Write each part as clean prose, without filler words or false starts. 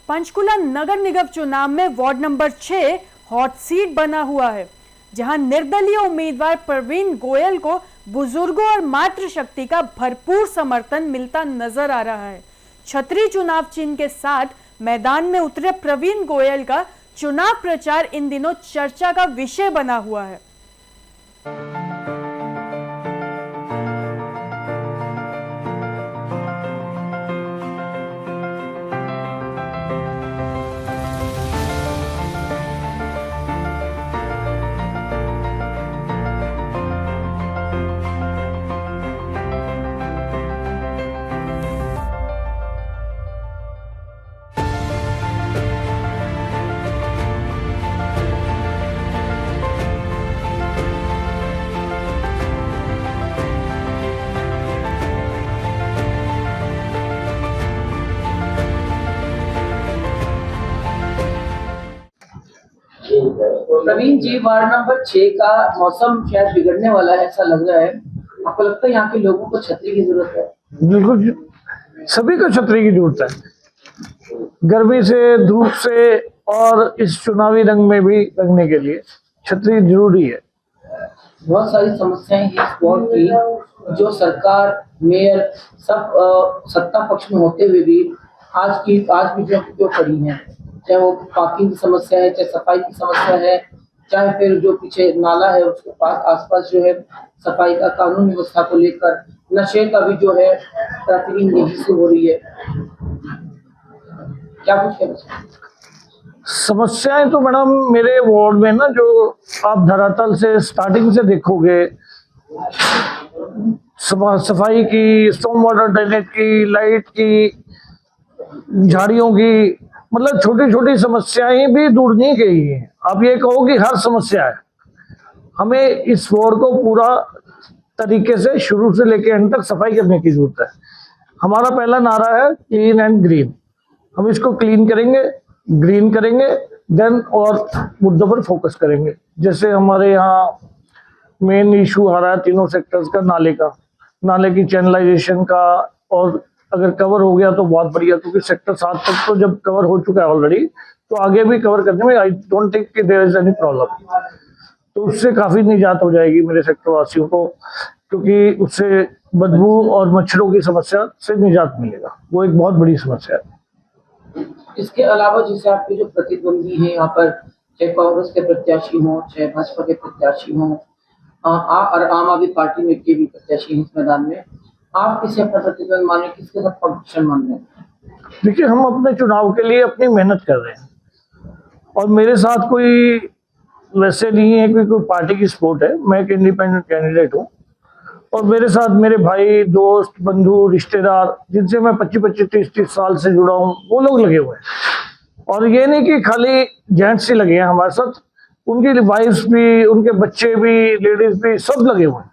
पंचकुला नगर निगम चुनाव में ward number 6 hot seat बना हुआ है, जहां निर्दलीय उम्मीदवार प्रवीण गोयल को बुजुर्गों और मातृशक्ति का भरपूर समर्थन मिलता नजर आ रहा है। छतरी चुनाव चिन्ह के साथ मैदान में उतरे प्रवीण गोयल का चुनाव प्रचार इन दिनों चर्चा का विषय बना हुआ है। प्रवीण जी, वार्ड नंबर 6 का मौसम शायद बिगड़ने वाला है, ऐसा लग रहा है। आपको लगता है यहाँ के लोगों को छतरी की जरूरत है? बिल्कुल, सभी को छतरी की जरूरत है। गर्मी से, धूप से और इस चुनावी रंग में भी रंगने के लिए छतरी जरूरी है। बहुत सारी समस्याएं हैं इस वार्ड की, जो सरकार, मेयर सब सत्ता पक्ष में होते हुए भी आज भी जो खड़ी हैं, चाहे वो पार्किंग की समस्या है, चाहे सफाई की समस्या है, चाहे फिर जो पीछे नाला है उसके पास आसपास जो है सफाई का, कानून व्यवस्था को लेकर, नशे का भी जो है ट्रैफिकिंग यही से हो रही है। क्या कुछ है समस्याएं? तो मैडम मेरे वार्ड में ना, जो आप धरातल से स्टार्टिंग से देखोगे, सफाई की, स्टॉर्म वाटर ड्रेनेज की, लाइट की, झाड़ियों की, मतलब छोटी छोटी समस्याएं भी दूर नहीं गई हैं। आप ये कहो कि हर समस्या है। हमें इस वार्ड को पूरा तरीके से शुरू से लेकर अंत तक सफाई करने की जरूरत है। हमारा पहला नारा है क्लीन एंड ग्रीन। हम इसको क्लीन करेंगे, ग्रीन करेंगे, देन और मुद्दों पर फोकस करेंगे। जैसे हमारे यहाँ मेन इशू आ रहा है तीनों सेक्टर्स का, नाले की चैनलाइजेशन का, और अगर कवर हो गया तो बहुत बढ़िया, क्योंकि सेक्टर 7 तक तो जब कवर हो चुका है ऑलरेडी, तो आगे भी कवर करने में आई डोंट थिंक कि देयर इज एनी प्रॉब्लम। तो उससे काफी निजात हो जाएगी मेरे सेक्टर वासियों को, क्योंकि उससे बदबू और मच्छरों की समस्या से निजात मिलेगा। वो एक बहुत बड़ी समस्या है। इसके अलावा जैसे आपके जो प्रतिद्वंदी हैं यहाँ पर, चाहे कांग्रेस के प्रत्याशी हों, चाहे भाजपा के प्रत्याशी हों, और आम आदमी पार्टी में के भी प्रत्याशी हैं इस मैदान में, आप किसे अपना प्रतिद्वंदी माने, किसके साथ कॉम्पिटिशन मान रहे हैं? देखिए, हम अपने चुनाव के लिए अपनी मेहनत कर रहे हैं, और मेरे साथ कोई वैसे नहीं है कि कोई पार्टी की सपोर्ट है। मैं एक इंडिपेंडेंट कैंडिडेट हूँ, और मेरे साथ मेरे भाई, दोस्त, बंधु, रिश्तेदार, जिनसे मैं 25-25, 30-30 साल से जुड़ा हूँ, वो लोग लगे हुए हैं। और ये नहीं कि खाली जेंट्स ही लगे हैं हमारे साथ, उनकी वाइफ्स भी, उनके बच्चे भी, लेडीज भी, सब लगे हुए हैं।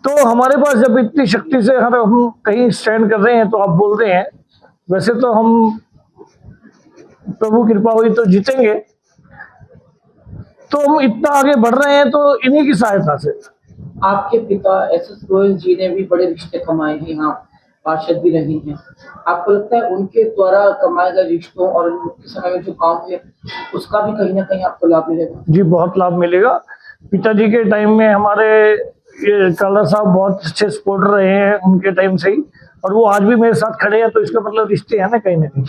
तो हमारे पास जब इतनी शक्ति से हम कहीं स्टैंड कर रहे हैं, तो आप बोल रहे हैं, वैसे तो हम, प्रभु कृपा हुई तो जीतेंगे, तो हम इतना आगे बढ़ रहे हैं तो इन्हीं की सहायता से। आपके पिता एस.एस. गोयल जी ने भी बड़े रिश्ते कमाए हैं, यहाँ पार्षद भी रहे हैं। आपको लगता है उनके द्वारा कमाए गए रिश्तों और उनके समय में जो काम है उसका भी कहीं ना कहीं आपको लाभ मिलेगा? जी, बहुत लाभ मिलेगा। पिताजी के टाइम में हमारे ये काला साहब बहुत अच्छे सपोर्टर रहे हैं उनके टाइम से ही, और वो आज भी मेरे साथ खड़े हैं, तो इसका मतलब रिश्ते है ना कहीं ना कहीं।